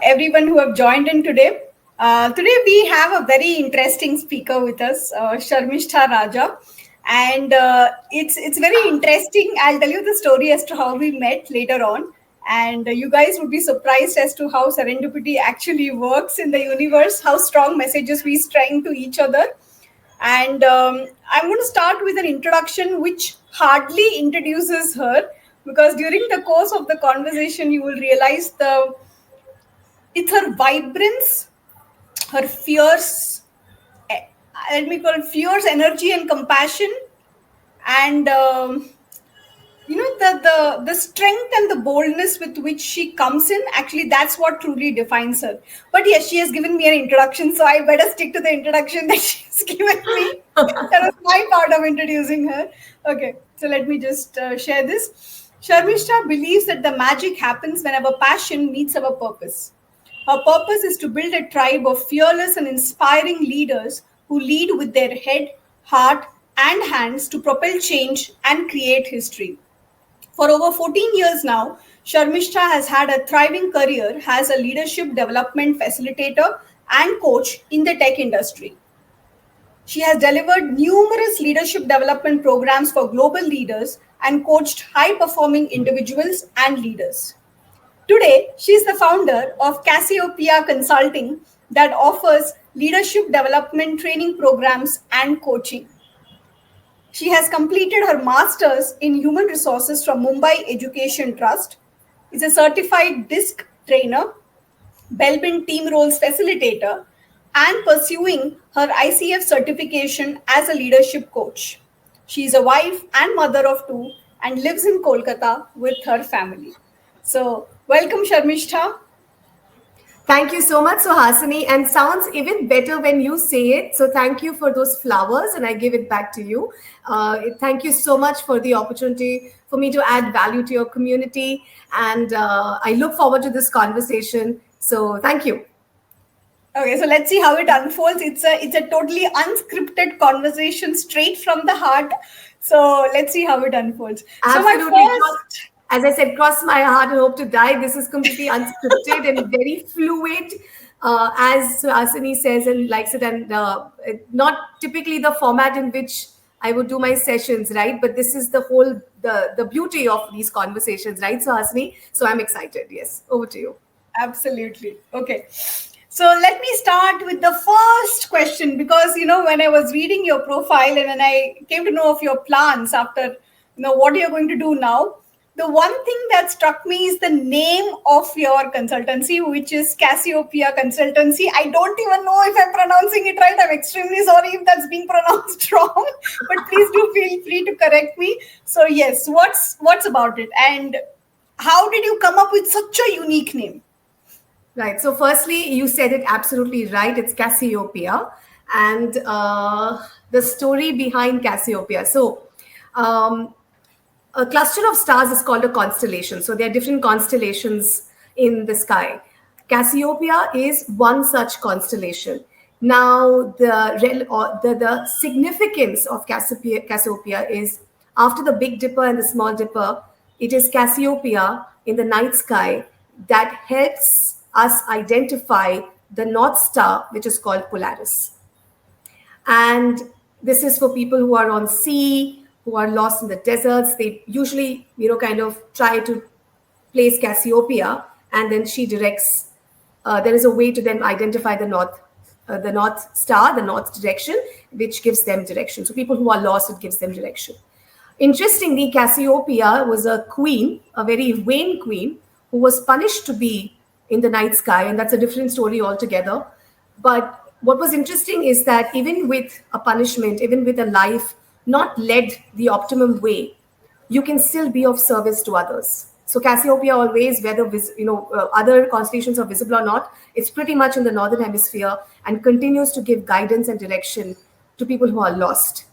everyone who have joined in today. Today we have a very interesting speaker with us, Sharmistha Raja, and it's very interesting. I'll tell you the story as to how we met later on, and you guys would be surprised as to how serendipity actually works in the universe, how strong messages we string to each other. And I'm going to start with an introduction which hardly introduces her, because during the course of the conversation you will realize it's her vibrance, her fierce, let me call it fierce energy and compassion, and the strength and the boldness with which she comes in. Actually, that's what truly defines her. But yes, she has given me an introduction, so I better stick to the introduction that she's given me. That was my part of introducing her. Okay, so let me just share this. Sharmistha believes that the magic happens when our passion meets our purpose. Her purpose is to build a tribe of fearless and inspiring leaders who lead with their head, heart, and hands to propel change and create history. For over 14 years now, Sharmistha has had a thriving career as a leadership development facilitator and coach in the tech industry. She has delivered numerous leadership development programs for global leaders and coached high-performing individuals and leaders. Today, she is the founder of Cassiopeia Consulting that offers leadership development training programs and coaching. She has completed her master's in human resources from Mumbai Education Trust, is a certified DISC trainer, Belbin team roles facilitator, and pursuing her ICF certification as a leadership coach. She is a wife and mother of two and lives in Kolkata with her family. So, welcome, Sharmistha. Thank you so much, Suhasini, and sounds even better when you say it. So thank you for those flowers, and I give it back to you. Thank you so much for the opportunity for me to add value to your community, and I look forward to this conversation. So thank you. Okay, so let's see how it unfolds. It's a totally unscripted conversation straight from the heart. So let's see how it unfolds. Absolutely. So my first, as I said, cross my heart and hope to die. This is completely unscripted and very fluid, as Suhasini says and likes it, and not typically the format in which I would do my sessions, right? But this is the whole, the beauty of these conversations, right, Suhasini? So I'm excited. Yes, over to you. Absolutely. Okay. So let me start with the first question, because, when I was reading your profile and when I came to know of your plans after, what you're going to do now, the one thing that struck me is the name of your consultancy, which is Cassiopeia Consultancy. I don't even know if I'm pronouncing it right. I'm extremely sorry if that's being pronounced wrong, but please do feel free to correct me. So yes, what's about it? And how did you come up with such a unique name? Right. So firstly, you said it absolutely right. It's Cassiopeia, and the story behind Cassiopeia. So a cluster of stars is called a constellation. So there are different constellations in the sky. Cassiopeia is one such constellation. Now, the significance of Cassiopeia is, after the Big Dipper and the Small Dipper, it is Cassiopeia in the night sky that helps us identify the North Star, which is called Polaris. And this is for people who are on sea, who are lost in the deserts. They usually, kind of try to place Cassiopeia, and then she directs. There is a way to then identify the North Star, the North direction, which gives them direction. So people who are lost, it gives them direction. Interestingly, Cassiopeia was a queen, a very vain queen, who was punished to be in the night sky, and that's a different story altogether. But what was interesting is that even with a punishment, even with a life not led the optimum way, you can still be of service to others. So Cassiopeia always, whether other constellations are visible or not, it's pretty much in the northern hemisphere and continues to give guidance and direction to people who are lost.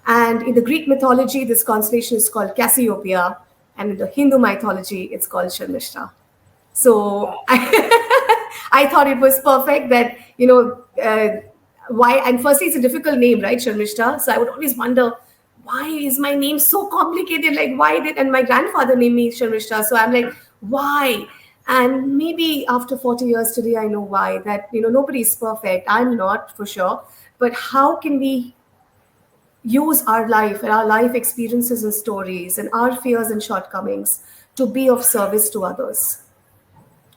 And in the Greek mythology, this constellation is called Cassiopeia, and in the Hindu mythology, it's called Sharmistha. So I thought it was perfect that, why, and firstly, it's a difficult name, right, Sharmistha? So I would always wonder, why is my name so complicated? Like, why did, and my grandfather named me Sharmistha. So I'm like, why? And maybe after 40 years today, I know why. That, nobody's perfect. I'm not, for sure. But how can we use our life and our life experiences and stories and our fears and shortcomings to be of service to others?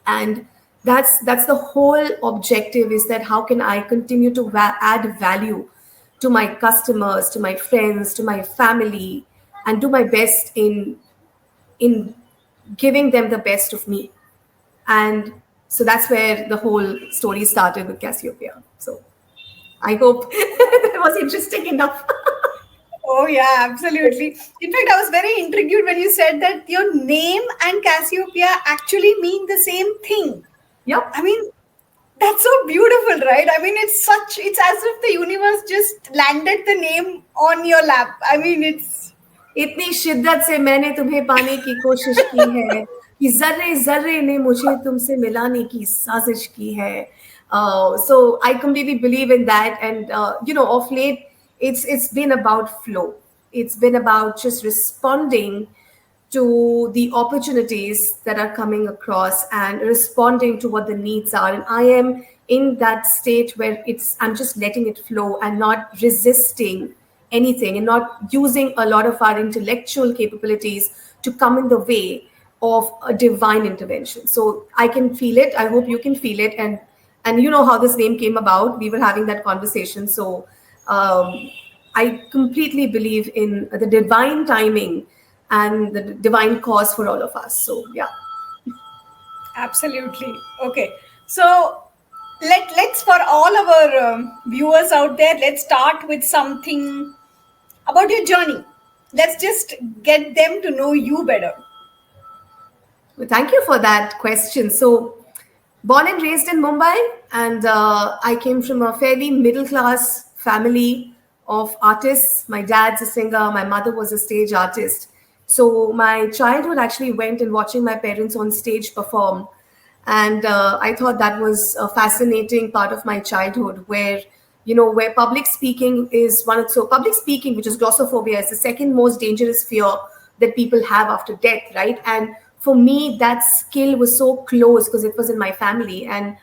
And that's the whole objective, is that how can I continue to add value to my customers, to my friends, to my family, and do my best in giving them the best of me. And so that's where the whole story started with Cassiopeia. So I hope that was interesting enough. Oh yeah, absolutely. In fact, I was very intrigued when you said that your name and Cassiopeia actually mean the same thing. Yep. I mean, that's so beautiful, right? I mean, it's as if the universe just landed the name on your lap. I mean, it's इतनी शिद्दत से मैंने तुम्हें पाने की कोशिश की है कि जर्रे जर्रे ने मुझे तुमसे मिलाने की साजिश की है. So I completely believe in that, and of late, it's been about flow. It's been about just responding to the opportunities that are coming across and responding to what the needs are. And I am in that state where I'm just letting it flow and not resisting anything, and not using a lot of our intellectual capabilities to come in the way of a divine intervention. So I can feel it. I hope you can feel it. And you know how this name came about. We were having that conversation. So I completely believe in the divine timing and the divine cause for all of us. So yeah. absolutely okay. So let's for all our viewers out there, let's start with something about your journey. Let's just get them to know you better. Well, thank you for that question. So, born and raised in Mumbai, and I came from a fairly middle class family of artists. My dad's a singer, my mother was a stage artist. So, my childhood actually went in watching my parents on stage perform. And I thought that was a fascinating part of my childhood, where where public speaking is public speaking, which is glossophobia, is the second most dangerous fear that people have after death, right? And for me, that skill was so close because it was in my family, and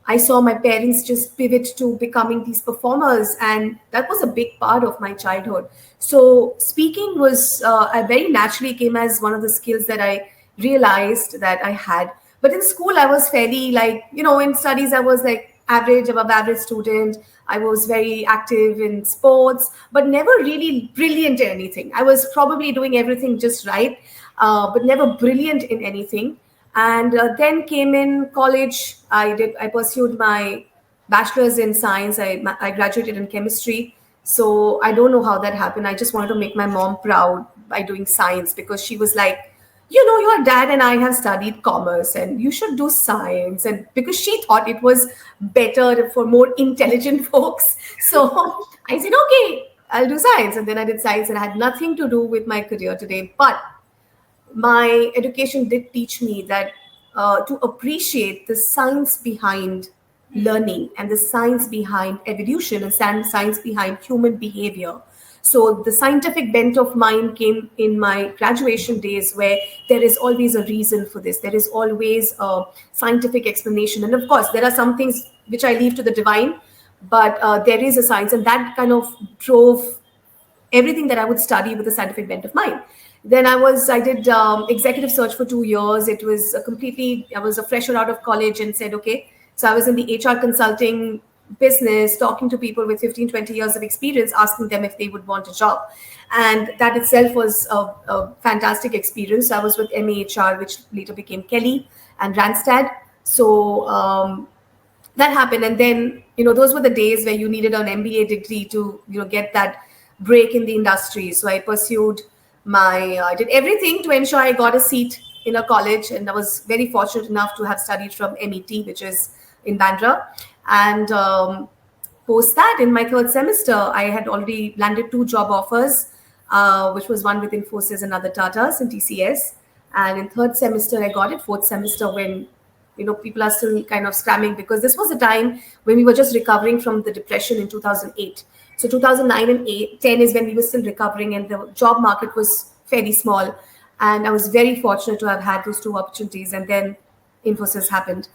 I saw my parents just pivot to becoming these performers, and that was a big part of my childhood. So speaking was I very naturally came as one of the skills that I realized that I had. But in school, I was fairly like, in studies, I was like average, above average student. I was very active in sports, but never really brilliant in anything. I was probably doing everything just right, but never brilliant in anything. And then came in college. I pursued my bachelor's in science. I graduated in chemistry. So I don't know how that happened. I just wanted to make my mom proud by doing science, because she was like, your dad and I have studied commerce and you should do science. And because she thought it was better for more intelligent folks. So I said, okay, I'll do science. And then I did science, and it had nothing to do with my career today. But my education did teach me that to appreciate the science behind learning and the science behind evolution and science behind human behavior. So the scientific bent of mine came in my graduation days, where there is always a reason for this. There is always a scientific explanation. And of course, there are some things which I leave to the divine, but there is a science, and that kind of drove everything that I would study with a scientific bent of mind. Then I did executive search for 2 years. It was I was a fresher out of college and said, okay. So I was in the HR consulting business, talking to people with 15, 20 years of experience, asking them if they would want a job. And that itself was a fantastic experience. I was with MEHR, which later became Kelly and Randstad. So that happened. And then, those were the days where you needed an MBA degree to, get that break in the industry. So I pursued I did everything to ensure I got a seat in a college. And I was very fortunate enough to have studied from MET, which is in Bandra. And post that, in my third semester, I had already landed 2 job offers, which was one with Infosys and other Tatas in TCS. And in third semester, I got it. Fourth semester, when people are still kind of scramming, because this was a time when we were just recovering from the depression in 2008. So 2009 and 10 is when we were still recovering, and the job market was fairly small. And I was very fortunate to have had those 2 opportunities. And then Infosys happened.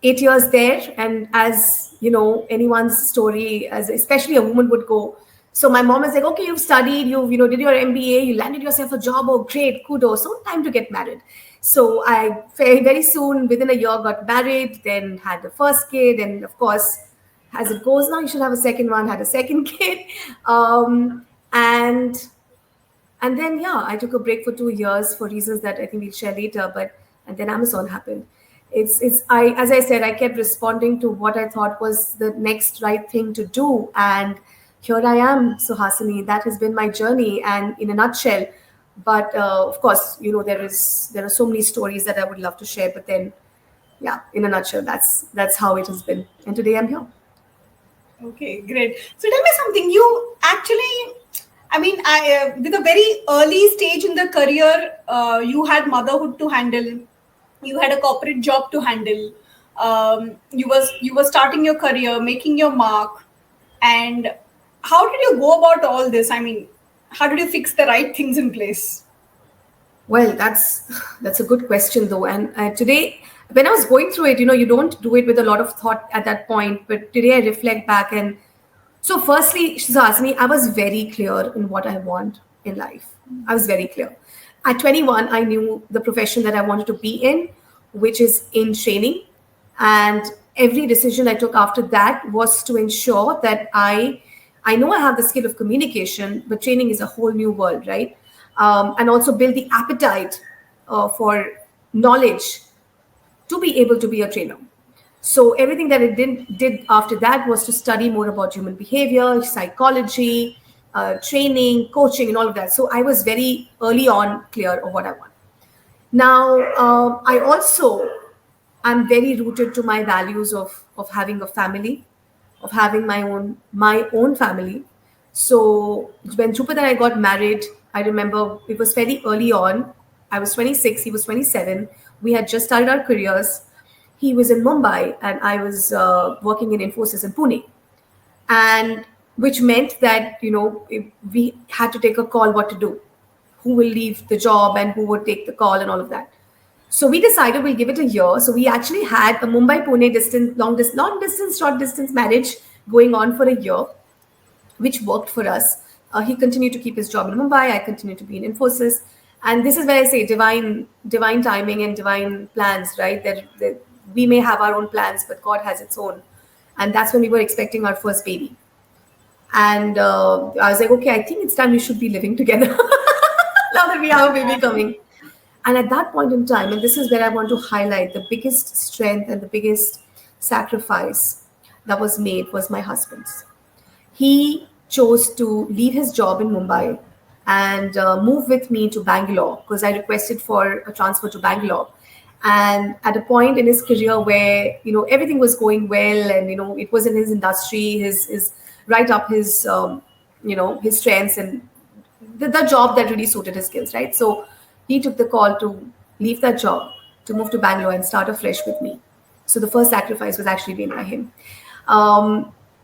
8 years there, and as you know, anyone's story, as especially a woman would go. So my mom is like, okay, you've studied, you've did your MBA, you landed yourself a job, oh great, kudos, so time to get married. So I very soon, within a year, got married, then had the first kid, and of course, as it goes now, you should have a second one, had a second kid. And then yeah, I took a break for 2 years for reasons that I think we'll share later. But and then Amazon happened. It's I As I said, I kept responding to what I thought was the next right thing to do, and here I am, Suhasini. That has been my journey, and in a nutshell. But of course, there are so many stories that I would love to share. But then, yeah, in a nutshell, that's how it has been. And today I'm here. Okay, great. So tell me something. You actually, with a very early stage in the career, you had motherhood to handle. You had a corporate job to handle. You were starting your career, making your mark. And how did you go about all this? How did you fix the right things in place? Well, that's a good question though. And today, when I was going through it, you don't do it with a lot of thought at that point. But today I reflect back, and so firstly, Shazasini, I was very clear in what I want in life. I was very clear. At 21, I knew the profession that I wanted to be in, which is in training. And every decision I took after that was to ensure that I know I have the skill of communication, but training is a whole new world, right? And also build the appetite for knowledge to be able to be a trainer. So everything that I did after that was to study more about human behavior, psychology, training, coaching, and all of that. So I was very early on clear of what I want. Now, I also am very rooted to my values of having a family, of having my own family. So when Drupad and I got married, I remember it was very early on. I was 26, he was 27. We had just started our careers. He was in Mumbai and I was working in Infosys in Pune. And which meant that, we had to take a call what to do, who will leave the job and who would take the call and all of that. So we decided we'll give it a year. So we actually had a Mumbai-Pune long distance, short distance marriage going on for a year, which worked for us. He continued to keep his job in Mumbai. I continued to be in Infosys. And this is where I say divine timing and divine plans, right? That we may have our own plans, but God has its own. And that's when we were expecting our first baby. And I was like, okay, I think it's time we should be living together now that we have a baby coming. And at that point in time, and this is where I want to highlight the biggest strength and the biggest sacrifice that was made was my husband's. He chose to leave his job in Mumbai and move with me to Bangalore because I requested for a transfer to Bangalore. And at a point in his career where, everything was going well and, it was in his industry, his right up his, his strengths and the job that really suited his skills, right? So he took the call to leave that job, to move to Bangalore and start afresh with me. So the first sacrifice was actually made by him.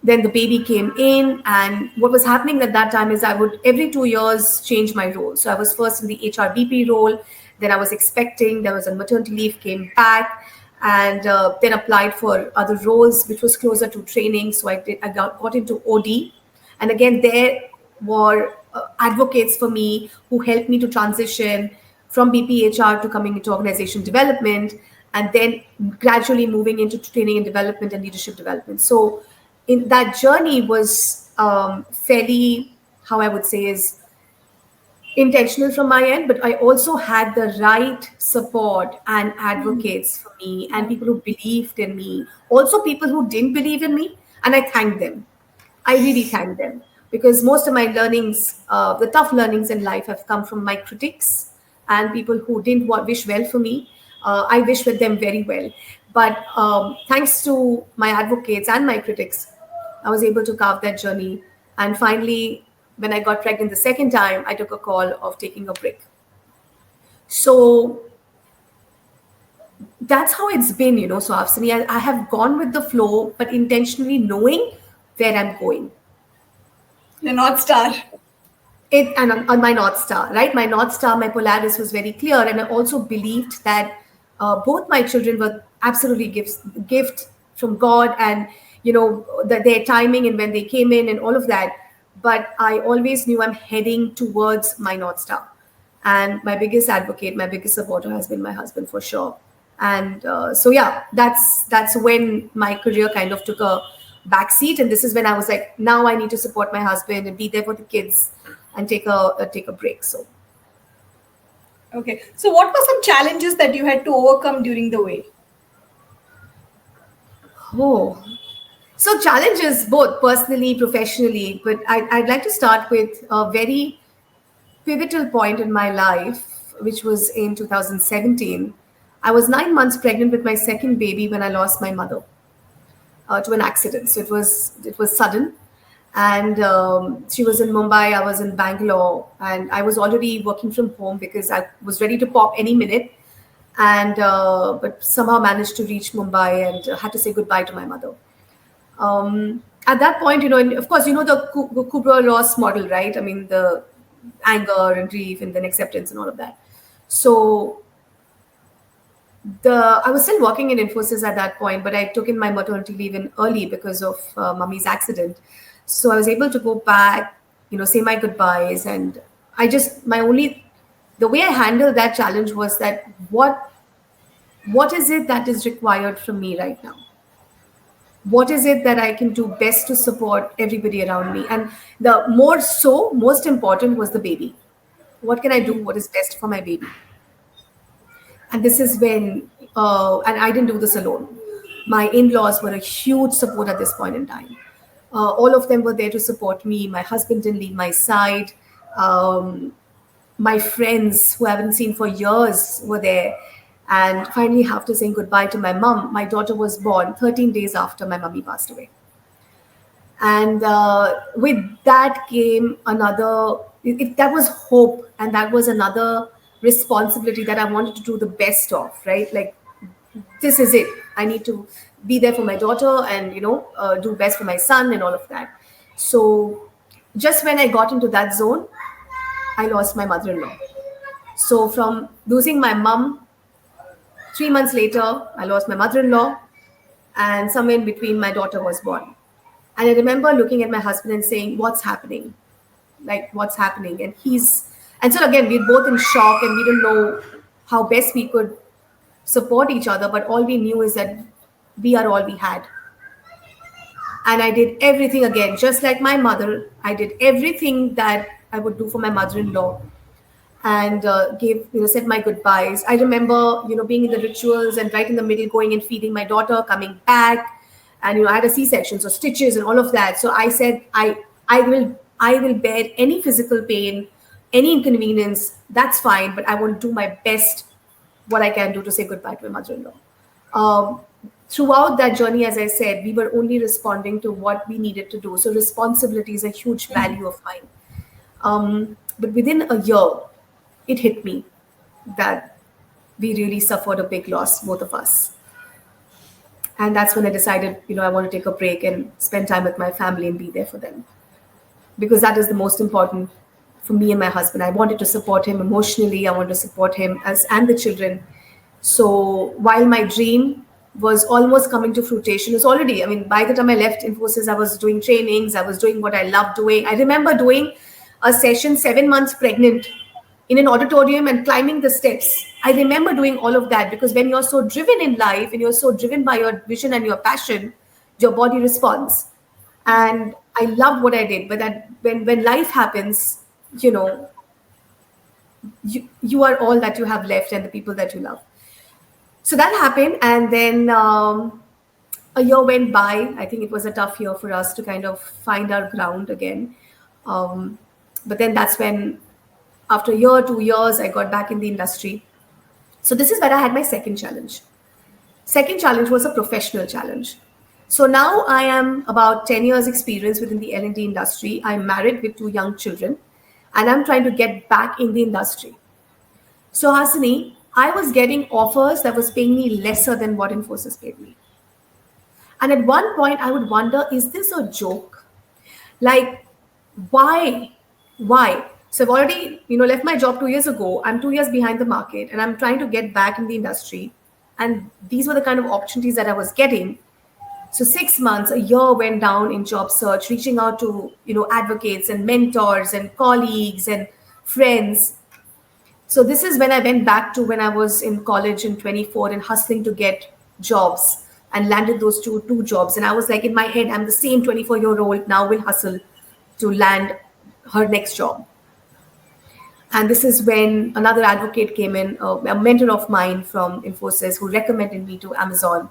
Then the baby came in, and what was happening at that time is I would every 2 years change my role. So I was first in the HRBP role, then I was expecting, there was a maternity leave, came back, and then applied for other roles, which was closer to training. So I got into OD, and again there were advocates for me who helped me to transition from BPHR to coming into organization development, and then gradually moving into training and development and leadership development. So in that journey was fairly, how I would say, is intentional from my end, but I also had the right support and advocates for me and people who believed in me. Also people who didn't believe in me, and I thanked them. I really thank them because most of my learnings, the tough learnings in life have come from my critics and people who didn't wish well for me. I wish with them very well. But thanks to my advocates and my critics, I was able to carve that journey. And finally, when I got pregnant the second time, I took a call of taking a break. So that's how it's been, So I have gone with the flow, but intentionally knowing where I'm going. The North Star. On my North Star, right? My North Star, my Polaris was very clear. And I also believed that both my children were absolutely gift from God, and their timing and when they came in and all of that. But I always knew I'm heading towards my North Star. And my biggest advocate, my biggest supporter has been my husband for sure. And so yeah, that's when my career kind of took a backseat, and this is when I was like, now I need to support my husband and be there for the kids and take a break. So Okay. So what were some challenges that you had to overcome during the way? oh, so challenges both personally, professionally, but I'd like to start with a very pivotal point in my life, which was in 2017. I was 9 months pregnant with my second baby when I lost my mother to an accident. So it was sudden, and she was in Mumbai, I was in Bangalore, and I was already working from home because I was ready to pop any minute, and but somehow managed to reach Mumbai and had to say goodbye to my mother. At that point, and of course, the Kubler-Ross model, right? I mean, the anger and grief and then acceptance and all of that. So I was still working in Infosys at that point, but I took in my maternity leave in early because of mummy's accident. So I was able to go back, say my goodbyes, and the way I handled that challenge was that what is it that is required from me right now? What is it that I can do best to support everybody around me? And the most important was the baby. What can I do? What is best for my baby? And this is when, and I didn't do this alone. My in-laws were a huge support at this point in time. All of them were there to support me. My husband didn't leave my side. My friends who I haven't seen for years were there. And finally, after saying goodbye to my mom, my daughter was born 13 days after my mummy passed away. And with that came that was hope, and that was another responsibility that I wanted to do the best of, right? Like, this is it. I need to be there for my daughter and, do best for my son and all of that. So just when I got into that zone, I lost my mother-in-law. So from losing my mom, 3 months later, I lost my mother-in-law, and somewhere in between, my daughter was born. And I remember looking at my husband and saying, "What's happening? Like, what's happening?" And so again, we were both in shock, and we didn't know how best we could support each other. But all we knew is that we are all we had. And I did everything again, just like my mother. I did everything that I would do for my mother-in-law, and said my goodbyes. I remember, being in the rituals and right in the middle, going and feeding my daughter, coming back, and I had a C-section, so stitches and all of that. So I said, I will bear any physical pain, any inconvenience. That's fine, but I want to do my best, what I can do to say goodbye to my mother-in-law. Throughout that journey, as I said, we were only responding to what we needed to do. So responsibility is a huge value of mine. But within a year, it hit me that we really suffered a big loss, both of us. And that's when I decided, I want to take a break and spend time with my family and be there for them. Because that is the most important for me and my husband. I wanted to support him emotionally. I wanted to support him and the children. So while my dream was almost coming to fruition, it's already, by the time I left Infosys, I was doing trainings. I was doing what I loved doing. I remember doing a session 7 months pregnant in an auditorium and climbing the steps. I remember doing all of that because when you're so driven in life and you're so driven by your vision and your passion, your body responds. And I loved what I did. But that when life happens, you are all that you have left and the people that you love. So that happened. And then a year went by. I think it was a tough year for us to kind of find our ground again. But then that's when, after a year, 2 years, I got back in the industry. So this is where I had my second challenge. Second challenge was a professional challenge. So now I am about 10 years experience within the L&D industry. I'm married with 2 young children, and I'm trying to get back in the industry. So Hasini, I was getting offers that was paying me lesser than what Infosys paid me. And at one point I would wonder, is this a joke? Like, why? So I've already, left my job 2 years ago. I'm 2 years behind the market and I'm trying to get back in the industry. And these were the kind of opportunities that I was getting. So 6 months, a year went down in job search, reaching out to, advocates and mentors and colleagues and friends. So this is when I went back to when I was in college in 24 and hustling to get jobs, and landed those two jobs. And I was like, in my head, I'm the same 24-year-old now will hustle to land her next job. And this is when another advocate came in, a mentor of mine from Infosys, who recommended me to Amazon.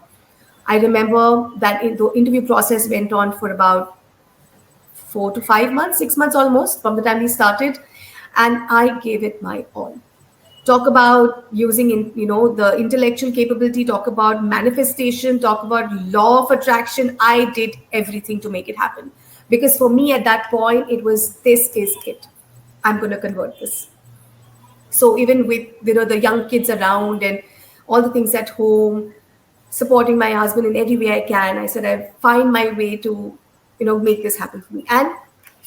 I remember that the interview process went on for about 4 to 5 months, 6 months almost from the time we started. And I gave it my all. Talk about using, the intellectual capability, talk about manifestation, talk about law of attraction. I did everything to make it happen. Because for me at that point, it was, this is it. I'm going to convert this. So even with, the young kids around and all the things at home, supporting my husband in every way I can, I said, I find my way to, make this happen for me. And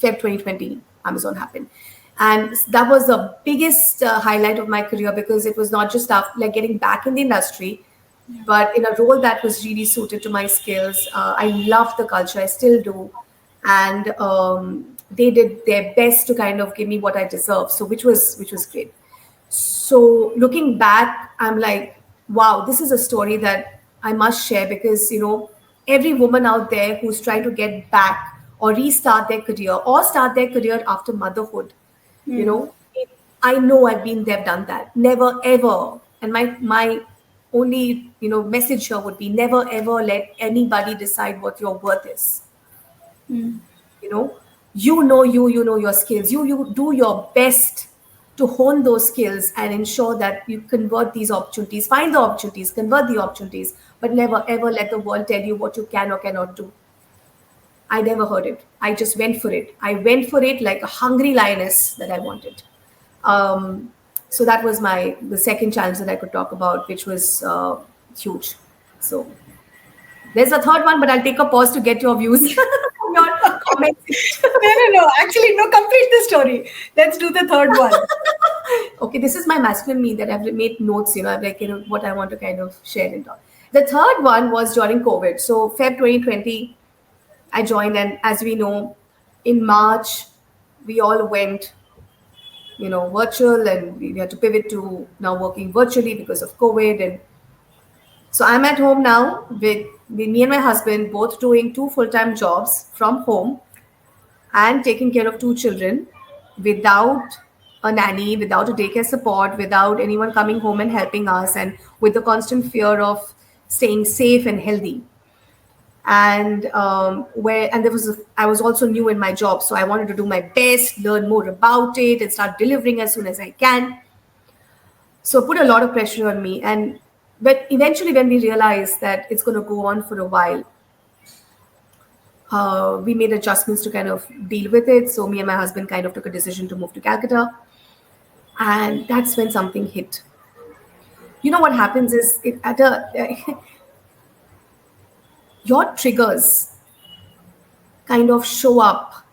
Feb 2020, Amazon happened. And that was the biggest highlight of my career, because it was not just like getting back in the industry, but in a role that was really suited to my skills. I loved the culture, I still do. And they did their best to kind of give me what I deserved. So which was great. So looking back, I'm like, wow, this is a story that I must share, because, every woman out there who's trying to get back or restart their career or start their career after motherhood, I know I've been there, done that. Never, ever. And my only, message here would be, never, ever let anybody decide what your worth is. You know your skills. You do your best to hone those skills and ensure that you convert these opportunities, find the opportunities, convert the opportunities, but never ever let the world tell you what you can or cannot do. I never heard it. I just went for it. I went for it like a hungry lioness that I wanted. So that was the second challenge that I could talk about, which was huge. So there's a third one, but I'll take a pause to get your views, your comments. No. Actually, no, complete the story. Let's do the third one. Okay, this is my masculine me that I've made notes, I've like, what I want to kind of share and talk. The third one was during COVID. So Feb 2020, I joined, and as we know, in March, we all went, virtual, and we had to pivot to now working virtually because of COVID. And so I'm at home now with me and my husband, both doing 2 full-time jobs from home and taking care of 2 children without a nanny, without a daycare support, without anyone coming home and helping us, and with the constant fear of staying safe and healthy. And I was also new in my job, so I wanted to do my best, learn more about it, and start delivering as soon as I can. So put a lot of pressure on me. But eventually, when we realized that it's going to go on for a while, we made adjustments to kind of deal with it. So me and my husband kind of took a decision to move to Calcutta, and that's when something hit. What happens is your triggers kind of show up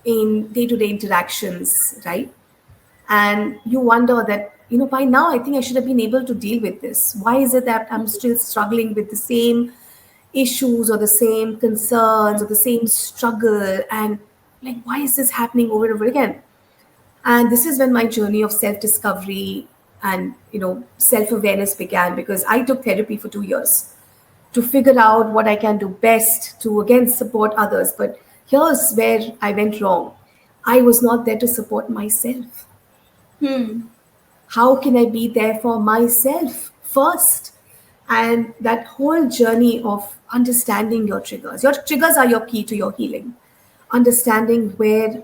in day-to-day interactions, right? And you wonder that, by now I think I should have been able to deal with this. Why is it that I'm still struggling with the same issues or the same concerns or the same struggle? And like, why is this happening over and over again? And this is when my journey of self-discovery and, self-awareness began, because I took therapy for 2 years to figure out what I can do best to, again, support others. But here's where I went wrong. I was not there to support myself. How can I be there for myself first? And that whole journey of understanding your triggers. Your triggers are your key to your healing. Understanding where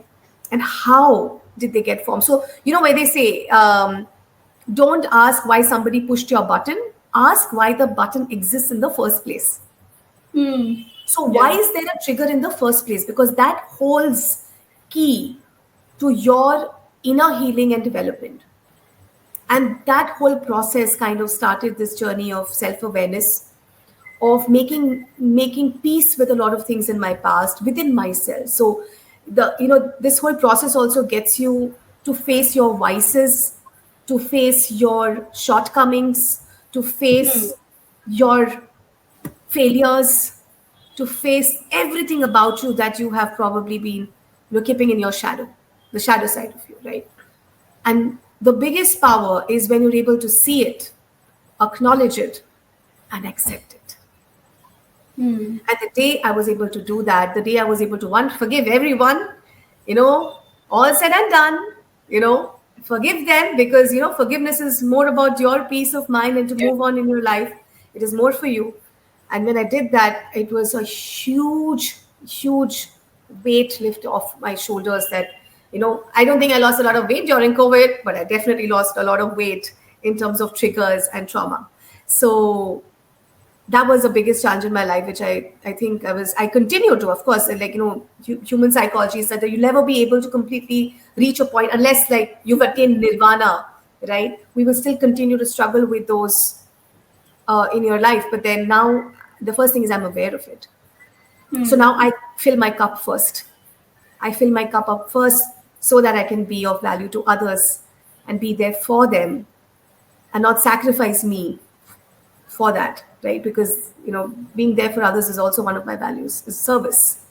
and how did they get formed. So, where they say, don't ask why somebody pushed your button. Ask why the button exists in the first place. So why is there a trigger in the first place? Because that holds key to your inner healing and development. And that whole process kind of started this journey of self-awareness, of making peace with a lot of things in my past, within myself. So this whole process also gets you to face your vices, to face your shortcomings, to face your failures, to face everything about you that you have probably been, keeping in your shadow, the shadow side of you, right? And the biggest power is when you're able to see it, acknowledge it, and accept it. And the day I was able to do that, the day I was able to, one, forgive everyone, all said and done, forgive them, because, forgiveness is more about your peace of mind and to Yeah. move on in your life. It is more for you. And when I did that, it was a huge, huge weight lift off my shoulders that, I don't think I lost a lot of weight during COVID, but I definitely lost a lot of weight in terms of triggers and trauma. So that was the biggest challenge in my life, which I think I continue to, of course, like, human psychology is that you'll never be able to completely reach a point unless like you've attained nirvana, right? We will still continue to struggle with those in your life. But then now the first thing is I'm aware of it. So now I fill my cup first. I fill my cup up first so that I can be of value to others and be there for them and not sacrifice me for that, right? Because being there for others is also one of my values, is service.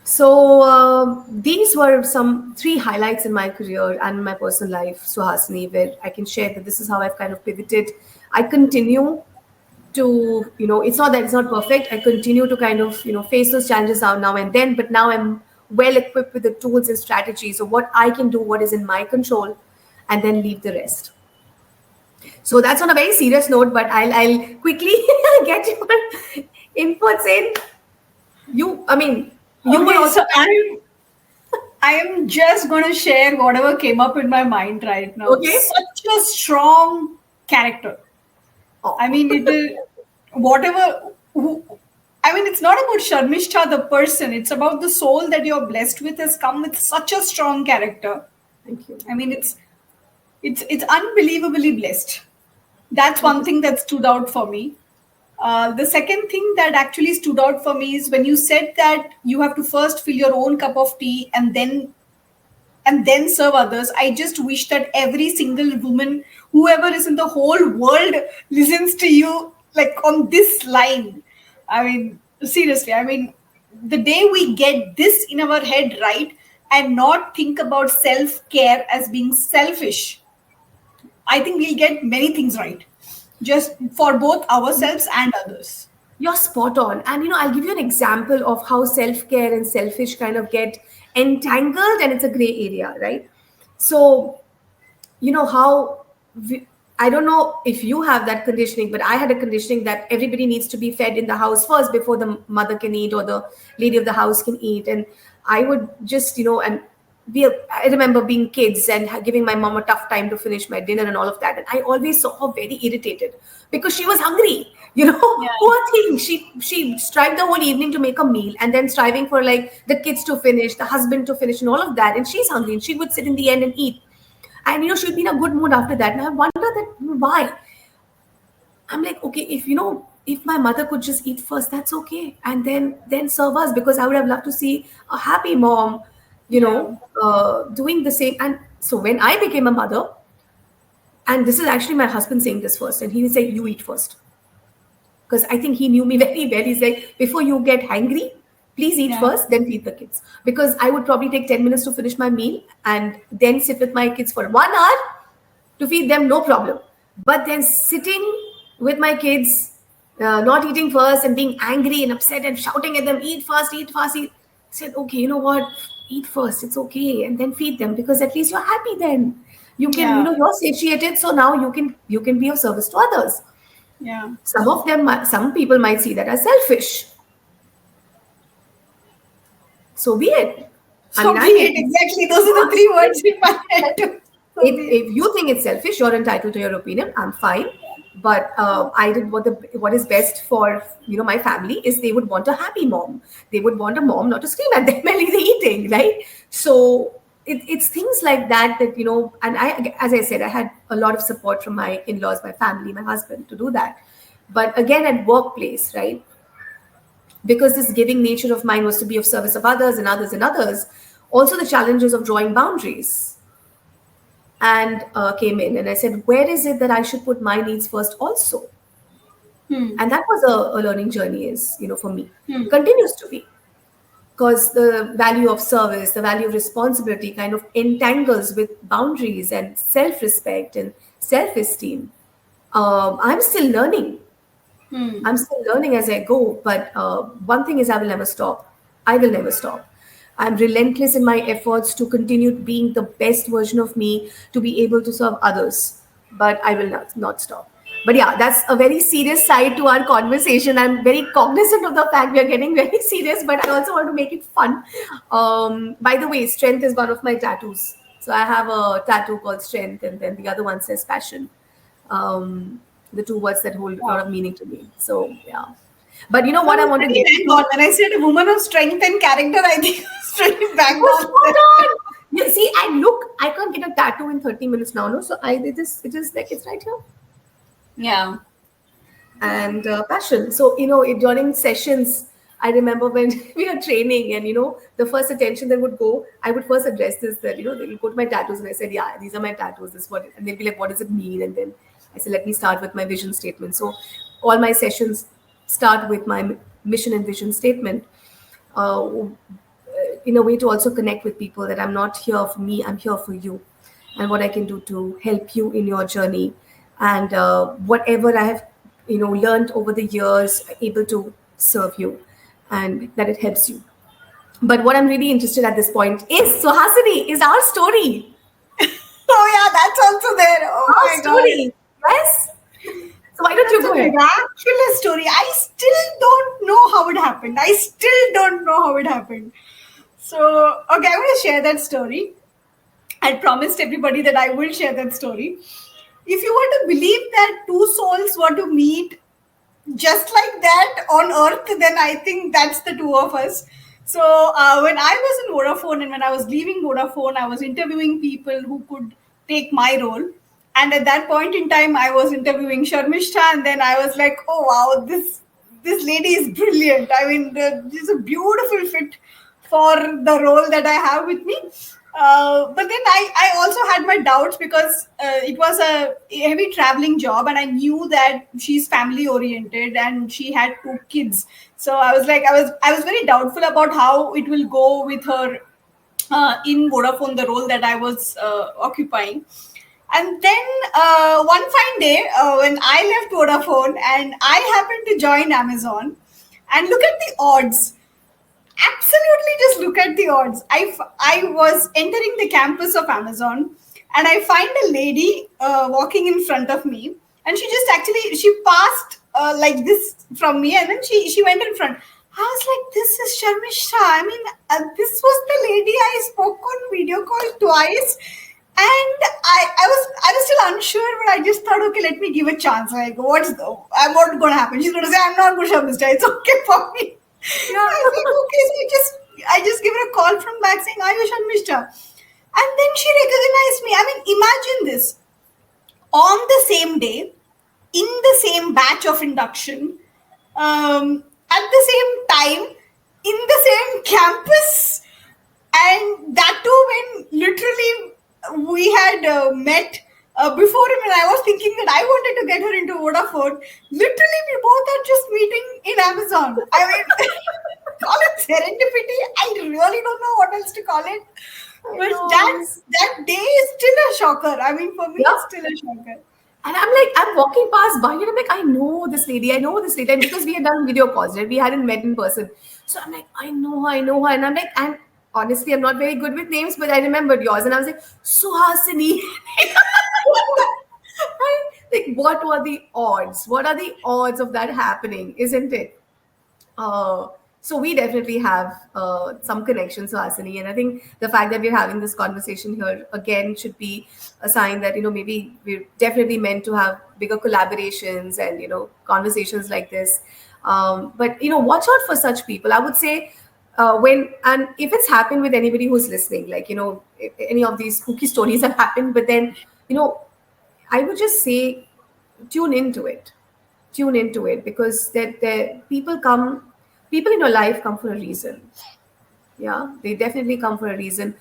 So these were some 3 highlights in my career and my personal life, Suhasini, where I can share that this is how I've kind of pivoted. I continue to, it's not that it's not perfect. I continue to kind of, face those challenges out now and then, but now I'm well equipped with the tools and strategies of what I can do, what is in my control, and then leave the rest. So that's on a very serious note, but I'll quickly get your inputs in. You will Okay, also. so I am just going to share whatever came up in my mind right now. Okay. Such a strong character. Oh. I mean, it is whatever. It's not about Sharmistha the person. It's about the soul that you're blessed with has come with such a strong character. Thank you. I mean, it's unbelievably blessed. That's one thing that stood out for me. The second thing that actually stood out for me is when you said that you have to first fill your own cup of tea and then serve others. I just wish that every single woman, whoever is in the whole world, listens to you like on this line. I mean, seriously, the day we get this in our head right and not think about self-care as being selfish, I think we'll get many things right, just for both ourselves and others. You're spot on. And I'll give you an example of how self-care and selfish kind of get entangled, and it's a gray area, right? So, how I don't know if you have that conditioning, but I had a conditioning that everybody needs to be fed in the house first before the mother can eat or the lady of the house can eat. And I would just, and I remember being kids and giving my mom a tough time to finish my dinner and all of that. And I always saw her very irritated because she was hungry, Yeah. poor thing. She strived the whole evening to make a meal and then striving for like the kids to finish, the husband to finish and all of that. And she's hungry and she would sit in the end and eat. And she'd be in a good mood after that. And I wonder that why. I'm like, okay, if my mother could just eat first, that's okay. And then serve us, because I would have loved to see a happy mom, doing the same. And so when I became a mother, and this is actually my husband saying this first, and he would say, you eat first. Because I think he knew me very well. He's like, before you get hungry, please eat first, then feed the kids. Because I would probably take 10 minutes to finish my meal and then sit with my kids for 1 hour to feed them, no problem. But then sitting with my kids, not eating first and being angry and upset and shouting at them, eat fast, eat fast, eat. I said, okay, you know what? Eat first, it's okay. And then feed them, because at least you're happy then. You can, you're satiated. So now you can be of service to others. Yeah. Some people might see that as selfish. So be it. Exactly. Those are the 3 words in my head too. If you think it's selfish, you're entitled to your opinion. I'm fine. But I did what is best for my family is they would want a happy mom. They would want a mom not to scream at them while they're eating, right? So it's things like that and as I said, I had a lot of support from my in-laws, my family, my husband to do that. But again, at workplace, right? Because this giving nature of mine was to be of service of others and others and others, also the challenges of drawing boundaries and came in. And I said, where is it that I should put my needs first also? Hmm. And that was a learning journey, is, for me, Hmm. continues to be, because the value of service, the value of responsibility kind of entangles with boundaries and self-respect and self-esteem. I'm still learning. Hmm. I'm still learning as I go, but one thing is, I will never stop. I will never stop. I'm relentless in my efforts to continue being the best version of me, to be able to serve others. But I will not stop. But yeah, that's a very serious side to our conversation. I'm very cognizant of the fact we are getting very serious, but I also want to make it fun. By the way, strength is one of my tattoos. So I have a tattoo called strength, and then the other one says passion. um, the two words that hold a lot Wow. of meaning to me. So yeah, but you know So what I want to pretty get bang on. into? When I said a woman of strength and character, I think it's pretty It bang was on. spot on. You see, I can't get a tattoo in 30 minutes now, no. So I did this. It is like it's right here. Yeah. And passion. So during sessions, I remember when we were training, and the first attention that would go, I would first address this, that they will go to my tattoos, and I said, yeah, these are my tattoos. This is what, and they'd be like, what does it mean? And then I said, let me start with my vision statement. So all my sessions start with my mission and vision statement. Uh, in a way to also connect with people, that I'm not here for me, I'm here for you, and what I can do to help you in your journey, and whatever I have learned over the years, able to serve you, and that it helps you. But what I'm really interested at this point is, so Hasini, is our story. Oh yeah, that's also there. Oh Our my god. story. Yes. So why don't you That's go a ahead? miraculous story. I still don't know how it happened. I still don't know how it happened. So, okay, I'm going to share that story. I promised everybody that I will share that story. If you were to believe that two souls were to meet just like that on earth, then I think that's the two of us. So when I was in Vodafone and when I was leaving Vodafone, I was interviewing people who could take my role. And at that point in time, I was interviewing Sharmistha, and then I was like, oh wow, this lady is brilliant. I mean, she's a beautiful fit for the role that I have with me. But then I also had my doubts because it was a heavy traveling job, and I knew that she's family oriented and she had two kids. So I was like, I was very doubtful about how it will go with her in Vodafone, the role that I was occupying. And then one fine day, when I left Vodafone and I happened to join Amazon, and look at the odds. Absolutely, just look at the odds. I was entering the campus of Amazon, and I find a lady walking in front of me, and she just actually she passed like this from me, and then she went in front. I was like, this is Sharmistha. I mean, this was the lady I spoke on video call twice, and I was still unsure, but I just thought, okay, let me give a chance. Like, what's going to happen? She's going to say, I'm not good, Sharmistha. It's okay for me. Yeah. I was like, okay, so I just give her a call from back saying, Ayush and Mishta. And then she recognized me. I mean, imagine this. On the same day, in the same batch of induction, at the same time, in the same campus, and that too when literally we had met before, when I was thinking that I wanted to get her into Vodafone. Literally, we both are just meeting in Amazon. I mean, call it serendipity. I really don't know what else to call it. I But know. that day is still a shocker. I mean, for me, Yeah. it's still a shocker. And I'm like, I'm walking past by, and I'm like, I know this lady, I know this lady. And because we had done video calls, right? We hadn't met in person. So I'm like, I know her. And I'm like, and honestly, I'm not very good with names, but I remembered yours. And I was like, Suhasini. Like, what were the odds? What are the odds of that happening? Isn't it? Uh, so we definitely have some connections to Asani, and I think the fact that we're having this conversation here again should be a sign that maybe we're definitely meant to have bigger collaborations and conversations like this. But watch out for such people. I would say when and if it's happened with anybody who's listening, like if any of these spooky stories have happened, but then I would just say tune into it because that people in your life come for a reason. Yeah, they definitely come for a reason,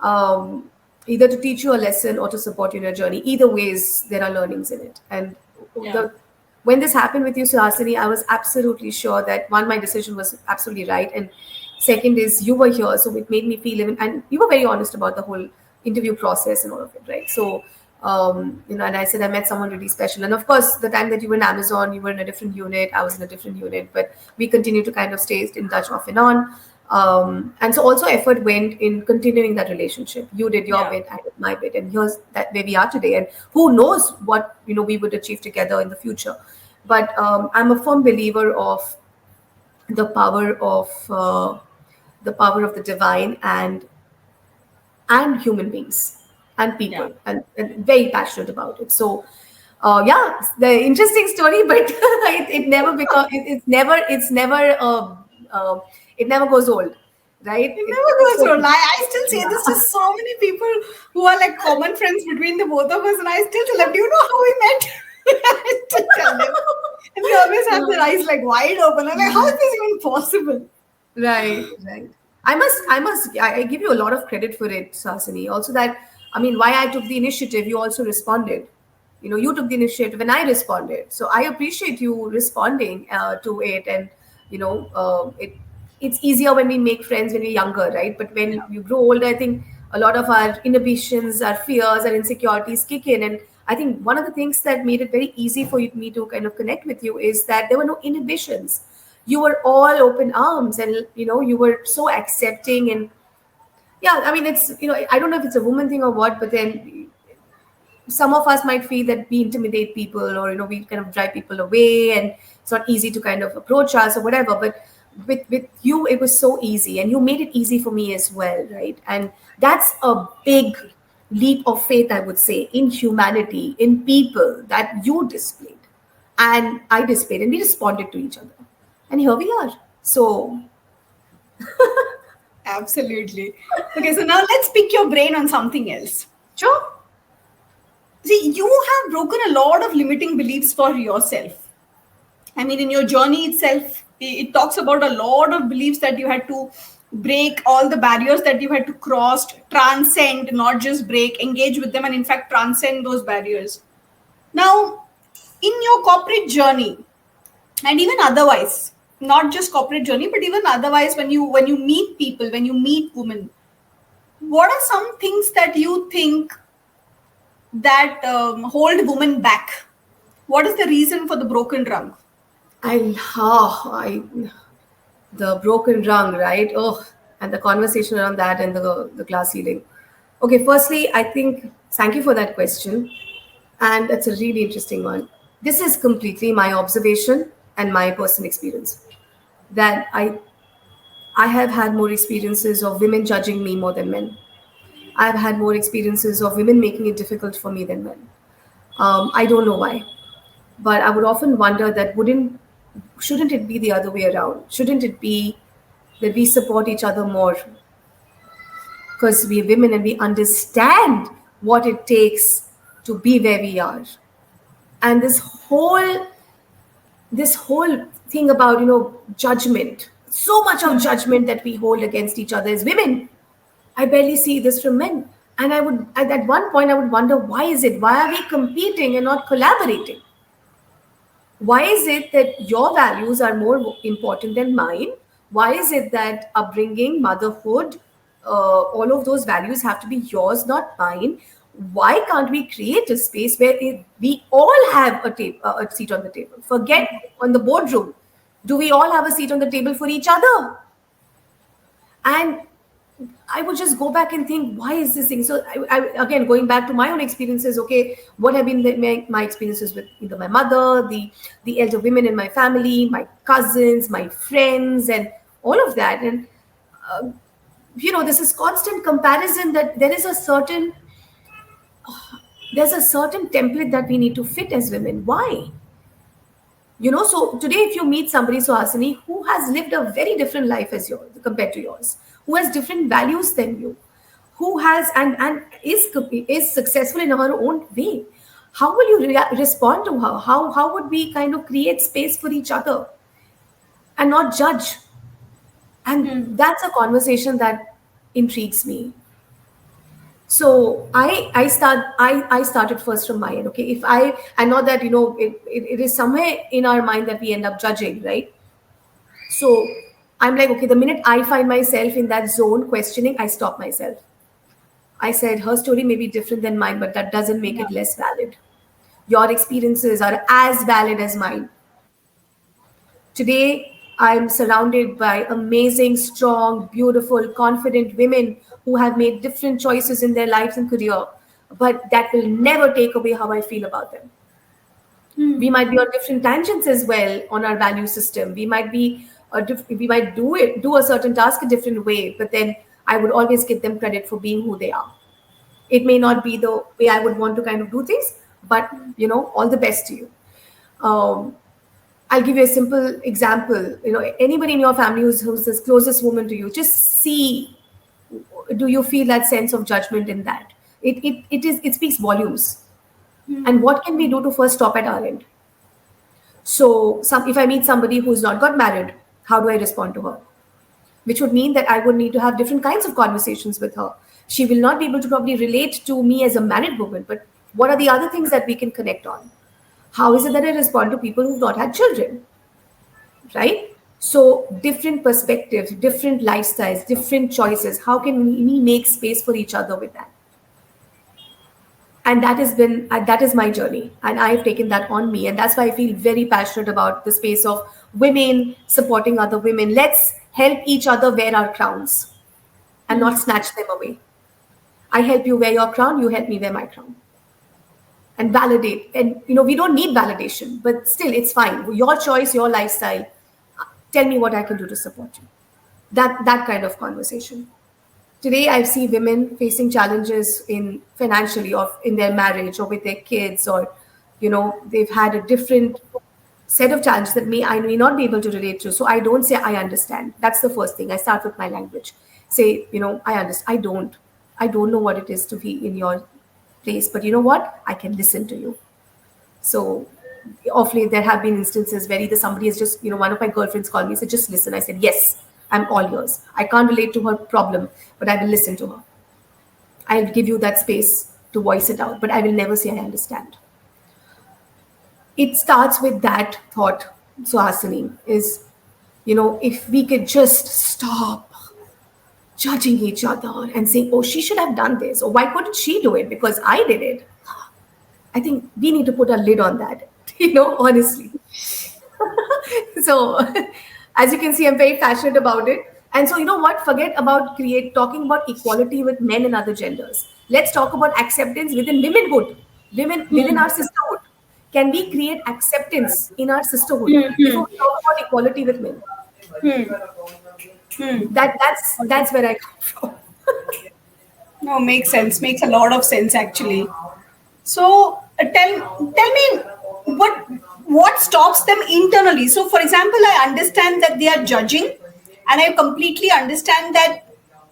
um, either to teach you a lesson or to support you in your journey. Either ways, there are learnings in it. And Yeah. the when this happened with you, Suhasini, I was absolutely sure that one, my decision was absolutely right, and second is you were here, so it made me feel even, and you were very honest about the whole interview process and all of it, right? So, and I said I met someone really special, and of course, the time that you were in Amazon, you were in a different unit, I was in a different unit, but we continue to kind of stay in touch off and on. And so also effort went in continuing that relationship. You did your Yeah. bit, I did my bit, and here's that where we are today. And who knows what we would achieve together in the future. But I'm a firm believer of the power of the divine and human beings and Yeah. people, and very passionate about it. So yeah, the interesting story, but it never becomes uh, it never goes old, right? It It's never goes so wrong. I still say this to yeah. so many people who are like common friends between the both of us, and I still tell them, "Do you know how we met?" I still tell them, and they always have their eyes like wide open. I'm like, "How is this even possible?" Right, right. I give you a lot of credit for it, Sasini. Also that, I mean, why I took the initiative, you also responded. You took the initiative and I responded. So I appreciate you responding to it. And, it's easier when we make friends when we're younger, right? But when you grow older, I think a lot of our inhibitions, our fears, our insecurities kick in. And I think one of the things that made it very easy for me to kind of connect with you is that there were no inhibitions. You were all open arms, and you were so accepting. And yeah, I mean, it's I don't know if it's a woman thing or what, but then some of us might feel that we intimidate people, or we kind of drive people away, and it's not easy to kind of approach us or whatever. But with you, it was so easy, and you made it easy for me as well, right? And that's a big leap of faith, I would say, in humanity, in people, that you displayed and I displayed, and we responded to each other, and here we are. So Absolutely. Okay, so now let's pick your brain on something else. sure. See, you have broken a lot of limiting beliefs for yourself. I mean, in your journey itself, it talks about a lot of beliefs that you had to break, all the barriers that you had to cross, transcend, not just break, engage with them, and in fact, transcend those barriers. Now, in your corporate journey, and even otherwise, not just corporate journey, but even otherwise, when you meet people, when you meet women, what are some things that you think that hold women back? What is the reason for the broken rung? I the broken rung, right? Oh, and the conversation around that and the glass ceiling. Okay, firstly, I think thank you for that question, and it's a really interesting one. This is completely my observation and my personal experience, that I have had more experiences of women judging me more than men. I've had more experiences of women making it difficult for me than men. I don't know why, but I would often wonder that shouldn't it be the other way around? Shouldn't it be that we support each other more because we're women and we understand what it takes to be where we are? And this whole thing about judgment, so much of judgment that we hold against each other as women, I barely see this from men. And I would, at one point, I would wonder, why is it? Why are we competing and not collaborating? Why is it that your values are more important than mine? Why is it that upbringing, motherhood, all of those values have to be yours, not mine? Why can't we create a space where we all have a seat on the table? Forget on the boardroom. Do we all have a seat on the table for each other? And I would just go back and think, why is this thing? So, again, going back to my own experiences, okay, what have been my experiences with either my mother, the elder women in my family, my cousins, my friends, and all of that. And, this is constant comparison, that there's a certain template that we need to fit as women. Why? So today, if you meet somebody, Suhasini, who has lived a very different life as yours compared to yours, who has different values than you, who has and is successful in her own way, how will you respond to her? How would we kind of create space for each other and not judge? And that's a conversation that intrigues me. So I started first from my end. Okay, if I and not that it is somewhere in our mind that we end up judging, right? So I'm like, okay, the minute I find myself in that zone questioning, I stop myself. I said her story may be different than mine, but that doesn't make Yeah. it less valid. Your experiences are as valid as mine. Today, I'm surrounded by amazing, strong, beautiful, confident women who have made different choices in their lives and career, but that will never take away how I feel about them. We might be on different tangents as well on our value system. We might do a certain task a different way, but then I would always give them credit for being who they are. It may not be the way I would want to kind of do things, but all the best to you. Um, I'll give you a simple example. Anybody in your family who's the closest woman to you, just see, do you feel that sense of judgment in that? It speaks volumes. And what can we do to first stop at our end? So if I meet somebody who's not got married, how do I respond to her? Which would mean that I would need to have different kinds of conversations with her. She will not be able to probably relate to me as a married woman, but what are the other things that we can connect on? How is it that I respond to people who've not had children? Right? So different perspectives, different lifestyles, different choices. How can we make space for each other with that? And that is my journey, and I've taken that on me, and that's why I feel very passionate about the space of women supporting other women. Let's help each other wear our crowns and not snatch them away. I help you wear your crown, you help me wear my crown, and validate. And we don't need validation, but still it's fine. Your choice, your lifestyle. Tell me what I can do to support you. That kind of conversation. Today I see women facing challenges in financially or in their marriage or with their kids, or they've had a different set of challenges that I may not be able to relate to. So I don't say I understand. That's the first thing. I start with my language. Say, I understand. I don't know what it is to be in your place, but you know what? I can listen to you. So awfully there have been instances where either somebody has just, one of my girlfriends called me and said, just listen. I said, yes, I'm all yours. I can't relate to her problem, but I will listen to her. I'll give you that space to voice it out, but I will never say I understand. It starts with that thought, Suhasini, is, if we could just stop judging each other and saying, oh, she should have done this, or why couldn't she do it because I did it? I think we need to put a lid on that, honestly. So, as you can see, I'm very passionate about it. And so, what? Forget about talking about equality with men and other genders. Let's talk about acceptance within womenhood, women within our sisterhood. Can we create acceptance in our sisterhood before we talk about equality with men? That's where I come from. No, makes sense. Makes a lot of sense actually. So tell me what stops them internally. So for example, I understand that they are judging, and I completely understand that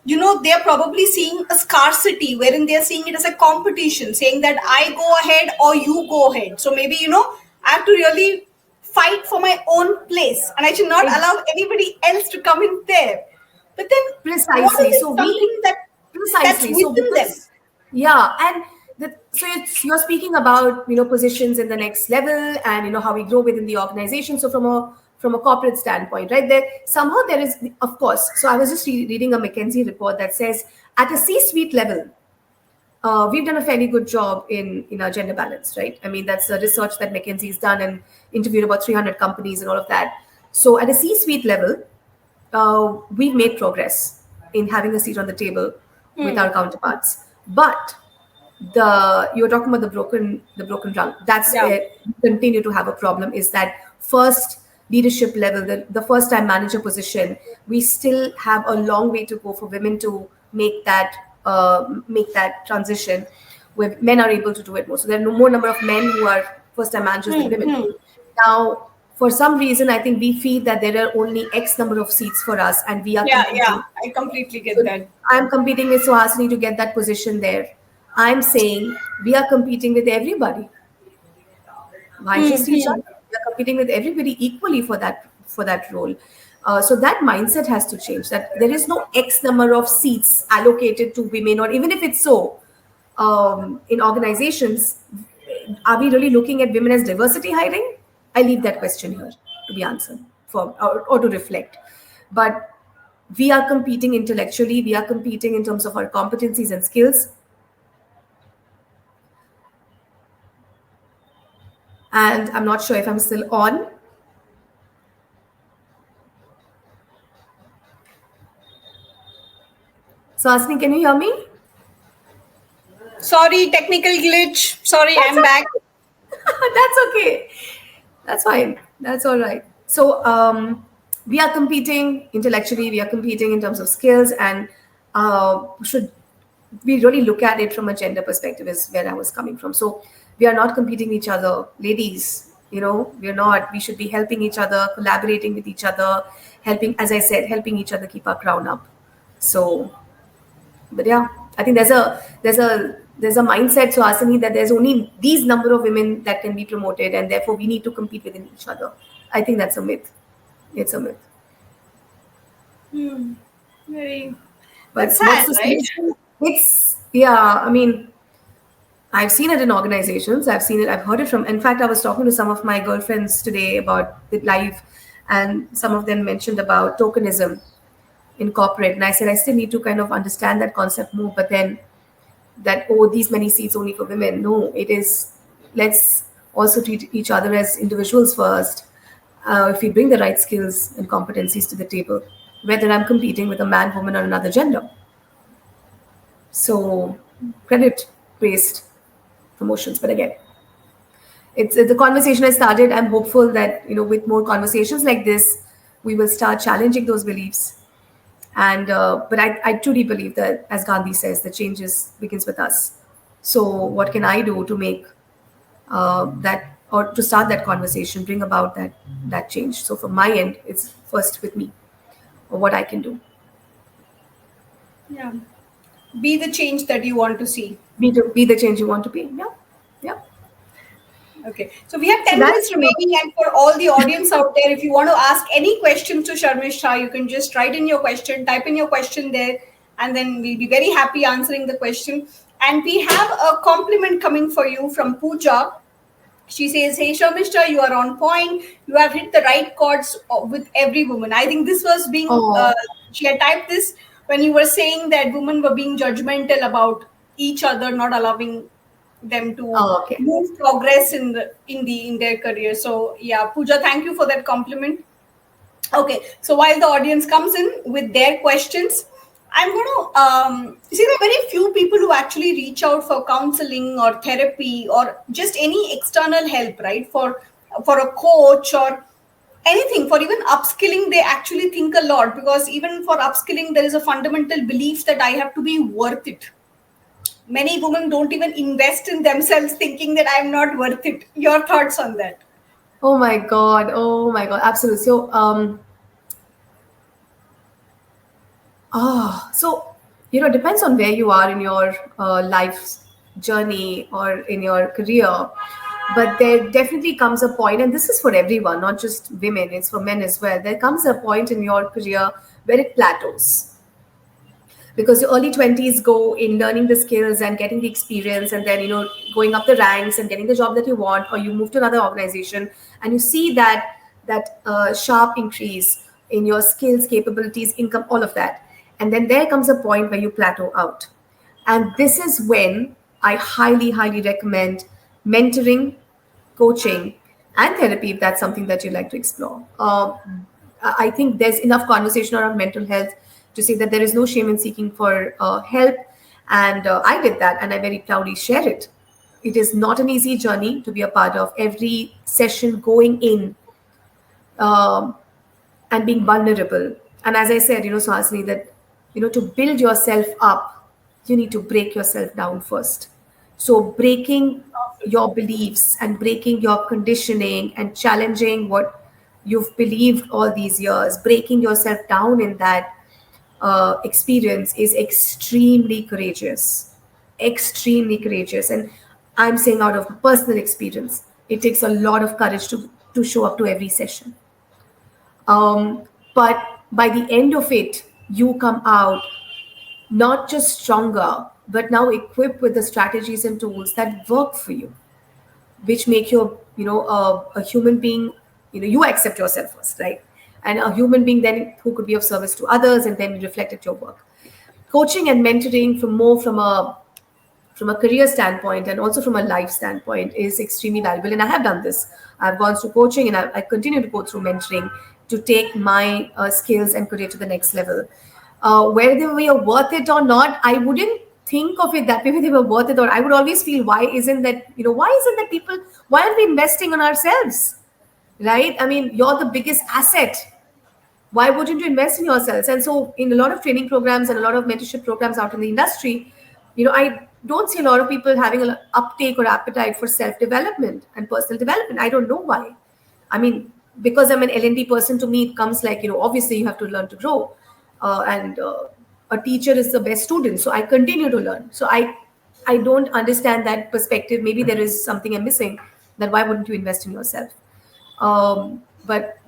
they are probably seeing a scarcity wherein they are seeing it as a competition, saying that I go ahead or you go ahead. So maybe I have to really fight for my own place, and I should not allow anybody else to come in there. But then what Precisely. is it So something that's precisely. So within them? because yeah, and you're speaking about positions in the next level, and how we grow within the organization. So from a corporate standpoint, right there, somehow there is, of course. So I was just reading a McKinsey report that says at a C-suite level, we've done a fairly good job in our gender balance, right? I mean, that's the research that McKinsey's done and interviewed about 300 companies and all of that. So at a C-suite level, we've made progress in having a seat on the table with our counterparts. But you're talking about the broken rung. That's where we continue to have a problem. Is that first leadership level, the first time manager position, we still have a long way to go for women to make that transition, where men are able to do it more. So there are no more number of men who are first time managers than women. Now, for some reason, I think we feel that there are only X number of seats for us, and we are competing. I completely get So that. I'm competing with Suhasini to get that position there. I'm saying we are competing with everybody. Why just each other? We are competing with everybody equally for that role. So that mindset has to change. That there is no X number of seats allocated to women, or even if it's so, in organizations, are we really looking at women as diversity hiring? I leave that question here to be answered or to reflect. But we are competing intellectually, we are competing in terms of our competencies and skills. And I'm not sure if I'm still on. So, Asni, can you hear me? Sorry, technical glitch. Sorry, I'm back. That's okay. That's fine. That's all right. So we are competing intellectually. We are competing in terms of skills, and should we really look at it from a gender perspective? Is where I was coming from. So we are not competing each other, ladies. We are not. We should be helping each other, collaborating with each other, helping, as I said, helping each other keep our crown up. So, but yeah, I think there's a mindset, so Asani, that there's only these number of women that can be promoted, and therefore we need to compete within each other. I think that's a myth. It's a myth. Very. But That's what's sad, the right? solution? It's, yeah, I mean, I've seen it in organizations. I've seen it. I've heard it from. In fact, I was talking to some of my girlfriends today about the live, and some of them mentioned about tokenism in corporate. And I said I still need to kind of understand that concept more. But then that, oh, these many seats only for women. No, it is, let's also treat each other as individuals first. If we bring the right skills and competencies to the table, whether I'm competing with a man, woman, or another gender. So credit based promotions. But again, it's the conversation has started. I'm hopeful that with more conversations like this, we will start challenging those beliefs. And but I truly believe that, as Gandhi says, the begins with us. So what can I do to make that, or to start that conversation, bring about that change? So from my end, it's first with me, or what I can do. Yeah. Be the change that you want to see. Be the change you want to be. Yeah, yeah. Okay, so we have 10 that's minutes remaining, and for all the audience out there, if you want to ask any questions to Sharmistha, you can just write in your question, type in your question there, and then we'll be very happy answering the question. And we have a compliment coming for you from Pooja. She says, "Hey Sharmistha, you are on point. You have hit the right chords with every woman." I think this was being, Oh, she had typed this when you were saying that women were being judgmental about each other, not allowing them to oh, okay. move progress in their career. So yeah, Pooja, thank you for that compliment. Okay, so while the audience comes in with their questions, I'm going to see, there are very few people who actually reach out for counseling or therapy or just any external help, right? For a coach or anything, for even upskilling, they actually think a lot, because even for upskilling, there is a fundamental belief that I have to be worth it. Many women don't even invest in themselves, thinking that I'm not worth it. Your thoughts on that? Oh my God. Oh my God. Absolutely. So, so it depends on where you are in your life's journey or in your career. But there definitely comes a point, and this is for everyone, not just women, it's for men as well. There comes a point in your career where it plateaus, because your early 20s go in learning the skills and getting the experience, and then going up the ranks and getting the job that you want, or you move to another organization and you see that sharp increase in your skills, capabilities, income, all of that. And then there comes a point where you plateau out, and this is when I highly recommend mentoring, coaching, and therapy, if that's something that you like to explore. I think there's enough conversation around mental health to say that there is no shame in seeking for help. And I did that, and I very proudly share it. It is not an easy journey to be a part of. Every session going in um, and being vulnerable. And as I said, Suhasini, that to build yourself up, you need to break yourself down first. So breaking your beliefs and breaking your conditioning and challenging what you've believed all these years, breaking yourself down in that experience is extremely courageous. And I'm saying, out of personal experience, it takes a lot of courage to show up to every session. But by the end of it, you come out not just stronger, but now equipped with the strategies and tools that work for you, which make you, a human being. You accept yourself first, right? And a human being then who could be of service to others, and then reflect at your work. Coaching and mentoring from a career standpoint and also from a life standpoint is extremely valuable, and I have done this. I've gone through coaching, and I continue to go through mentoring to take my skills and career to the next level. Whether we are worth it or not, I wouldn't think of it that way, whether they were worth it, or I would always feel, why isn't that people, why aren't we investing on ourselves, right? I mean, you're the biggest asset. Why wouldn't you invest in yourselves? And so in a lot of training programs and a lot of mentorship programs out in the industry, I don't see a lot of people having an uptake or appetite for self-development and personal development. I don't know why. I mean, because I'm an L&D person, to me it comes like, obviously you have to learn to grow, and a teacher is the best student, so I continue to learn. So I don't understand that perspective. Maybe there is something I'm missing, that why wouldn't you invest in yourself? But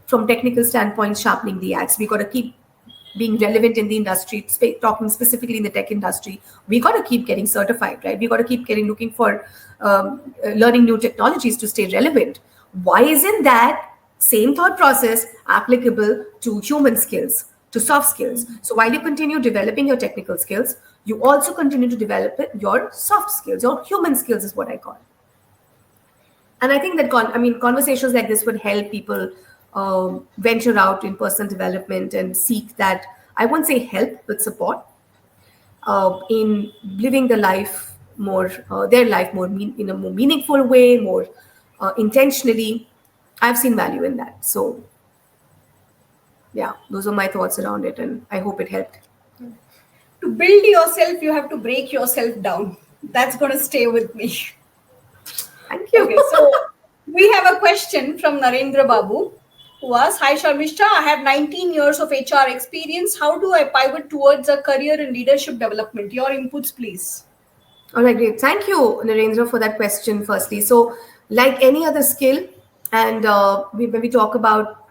from technical standpoint, sharpening the axe, we got to keep being relevant in the industry. Talking specifically in the tech industry, we got to keep getting certified, right? We got to keep looking for learning new technologies to stay relevant. Why isn't that same thought process applicable to human skills, to soft skills? So while you continue developing your technical skills, you also continue to develop your soft skills, your human skills is what I call. And I think that conversations like this would help people venture out in personal development and seek that, I won't say help, but support in living their life more in a more meaningful way, more intentionally. I've seen value in that. So yeah, those are my thoughts around it, and I hope it helped. To build yourself, you have to break yourself down. That's going to stay with me. Thank you. Okay, so we have a question from Narendra Babu, who asks, "Hi Sharmistha, I have 19 years of HR experience. How do I pivot towards a career in leadership development? Your inputs, please." All right, great. Thank you, Narendra, for that question, firstly. So, like any other skill, and when we talk about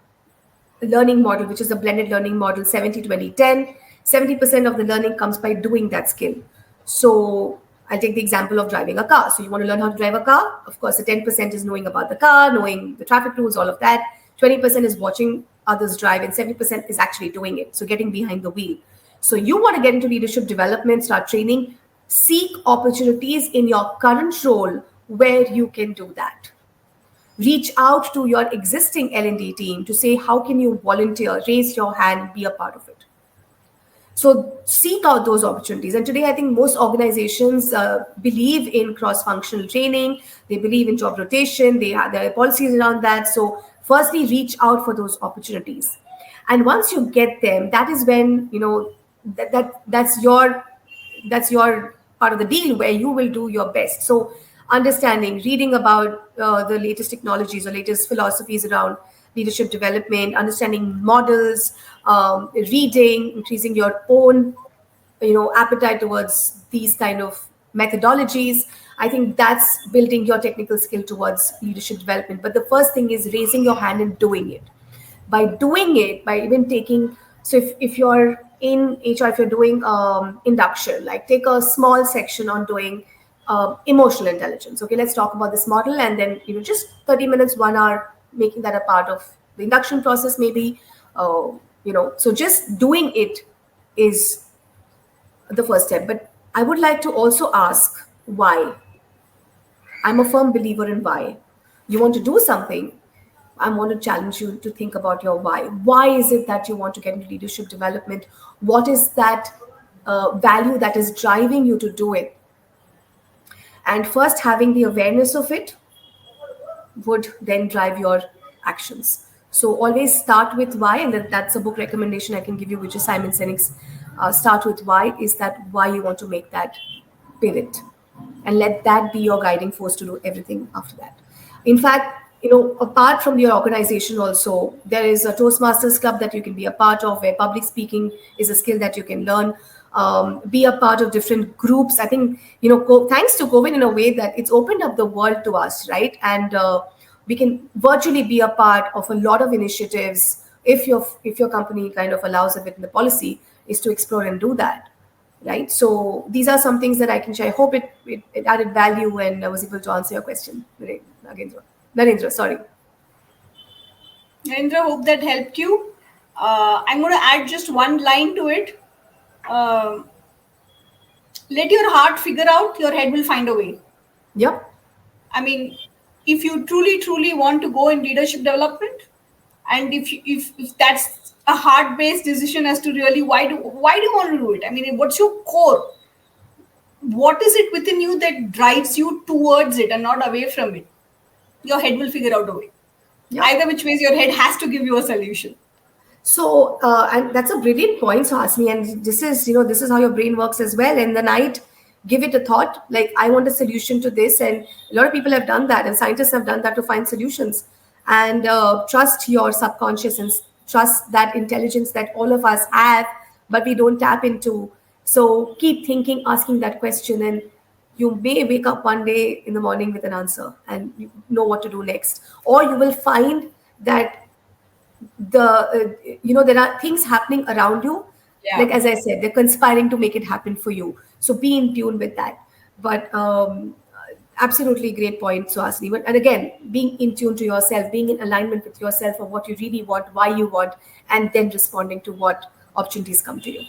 learning model, which is a blended learning model, 70-20-10, 70% of the learning comes by doing that skill. So I'll take the example of driving a car. So you want to learn how to drive a car? Of course, the 10% is knowing about the car, knowing the traffic rules, all of that. 20% is watching others drive, and 70% is actually doing it. So getting behind the wheel. So you want to get into leadership development, start training, seek opportunities in your current role where you can do that. Reach out to your existing L&D team to say, how can you volunteer, raise your hand, be a part of it. So seek out those opportunities. And today, I think most organizations believe in cross-functional training. They believe in job rotation. There are policies around that. So firstly, reach out for those opportunities. And once you get them, that is when, that's your part of the deal where you will do your best. So understanding, reading about the latest technologies or latest philosophies around leadership development, understanding models, reading, increasing your own, appetite towards these kind of methodologies. I think that's building your technical skill towards leadership development. But the first thing is raising your hand and doing it. By doing it, by even taking, so if you're in HR, if you're doing induction, like take a small section on doing emotional intelligence. Okay, let's talk about this model, and then just 30 minutes, 1 hour, making that a part of the induction process, maybe. So just doing it is the first step. But I would like to also ask why. I'm a firm believer in why. You want to do something, I want to challenge you to think about your why. Why is it that you want to get into leadership development? What is that value that is driving you to do it? And first, having the awareness of it would then drive your actions. So always start with why, and that's a book recommendation I can give you, which is Simon Sinek's Start With Why. Is that why you want to make that pivot? And let that be your guiding force to do everything after that. In fact, apart from your organization also, there is a Toastmasters club that you can be a part of, where public speaking is a skill that you can learn. Be a part of different groups. I think, thanks to COVID, in a way that it's opened up the world to us, right? And we can virtually be a part of a lot of initiatives if your company kind of allows it within the policy, is to explore and do that. right? So these are some things that I can share. I hope it added value and I was able to answer your question, Narendra. Narendra, sorry. Narendra, hope that helped you. I'm going to add just one line to it. Let your heart figure out, your head will find a way. Yep. I mean, if you truly want to go in leadership development, and if that's a heart-based decision as to really why do you want to do it? I mean, what's your core? What is it within you that drives you towards it and not away from it? Your head will figure out a way. Yep. Either which ways, your head has to give you a solution. So, and that's a brilliant point, Hasni. And this is how your brain works as well. In the night, give it a thought. Like, I want a solution to this, and a lot of people have done that, and scientists have done that to find solutions. And trust your subconscious and trust that intelligence that all of us have, but we don't tap into. So, keep thinking, asking that question, and you may wake up one day in the morning with an answer, and you know what to do next, or you will find that there are things happening around you, like as I said, they're conspiring to make it happen for you, so be in tune with that. But absolutely great point, Suhasini. But and again, being in tune to yourself, being in alignment with yourself of what you really want, why you want, and then responding to what opportunities come to you.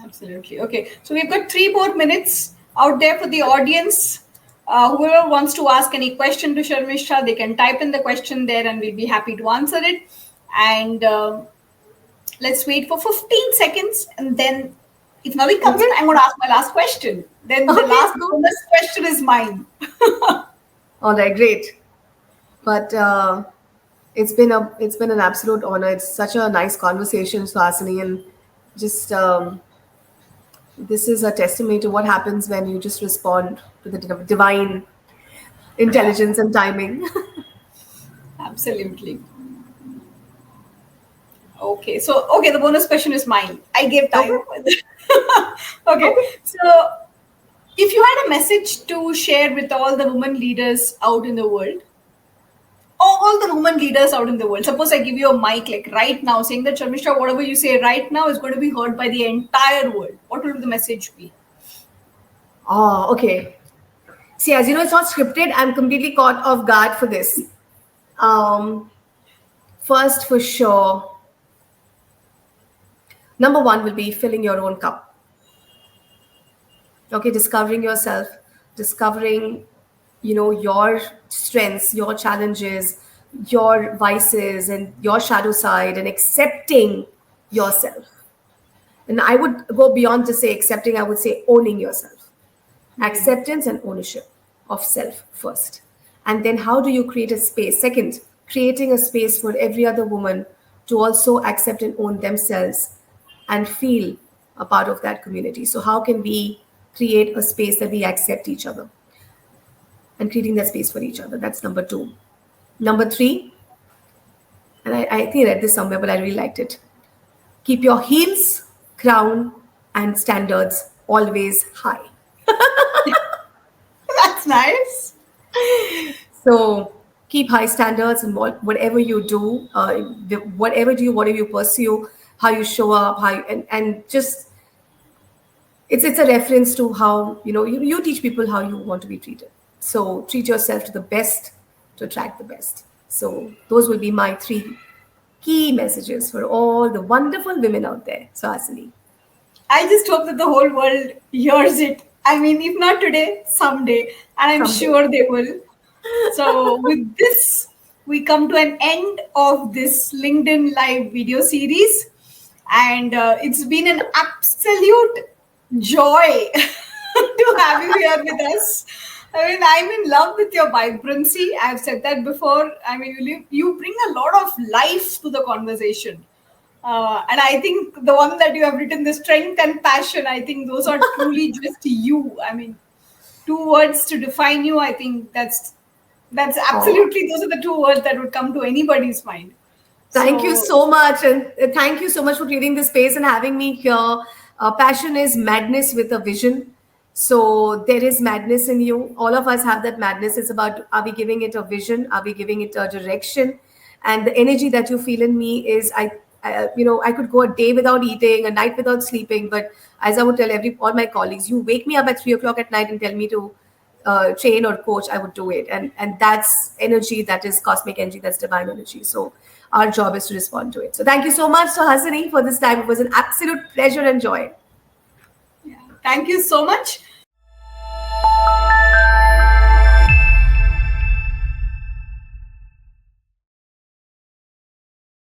Absolutely. Okay, so we've got 3 more minutes out there for the audience. Whoever wants to ask any question to Sharmistha, they can type in the question there and we'll be happy to answer it. And let's wait for 15 seconds. And then if nothing comes in, I'm going to ask my last question. Then the last bonus question is mine. All right, great. But it's been an absolute honor. It's such a nice conversation, Swasini, and just this is a testimony to what happens when you just respond to the divine intelligence and timing. Absolutely. Okay, so the bonus question is mine. I gave time. Okay, so if you had a message to share with all the women leaders out in the world, all the women leaders out in the world, suppose I give you a mic like right now saying that Sharmistha, whatever you say right now is going to be heard by the entire world, what will the message be? Oh, okay. See, as you know, it's not scripted. I'm completely caught off guard for this. First, for sure, number 1 will be filling your own cup. Okay, discovering yourself, discovering, your strengths, your challenges, your vices, and your shadow side, and accepting yourself. And I would go beyond to say accepting, I would say owning yourself. Acceptance and ownership of self first. And then how do you create a space? Second, creating a space for every other woman to also accept and own themselves and feel a part of that community. So how can we create a space that we accept each other and creating that space for each other? That's number 2. Number 3, and I think I read this somewhere, but I really liked it. Keep your heels, crown, and standards always high. That's nice. So keep high standards in whatever you do, whatever you pursue, how you show up, and just it's a reference to how you teach people how you want to be treated. So treat yourself to the best to attract the best. So those will be my 3 key messages for all the wonderful women out there. So Asani, I just hope that the whole world hears it. I mean, if not today, someday. And I'm sure they will. So with this, we come to an end of this LinkedIn Live video series. And it's been an absolute joy to have you here with us. I mean, I'm in love with your vibrancy. I've said that before. I mean, you bring a lot of life to the conversation. And I think the one that you have written, the strength and passion, I think those are truly just you. I mean, 2 words to define you. I think that's absolutely, those are the 2 words that would come to anybody's mind. Thank you so much. And thank you so much for creating this space and having me here. Passion is madness with a vision. So there is madness in you. All of us have that madness. It's about, are we giving it a vision? Are we giving it a direction? And the energy that you feel in me is, I I could go a day without eating, a night without sleeping, but as I would tell all my colleagues, you wake me up at 3 o'clock at night and tell me to train or coach, I would do it. And that's energy, that is cosmic energy, that's divine energy. So our job is to respond to it. So thank you so much, Suhasini, for this time. It was an absolute pleasure and joy. Yeah. Thank you so much.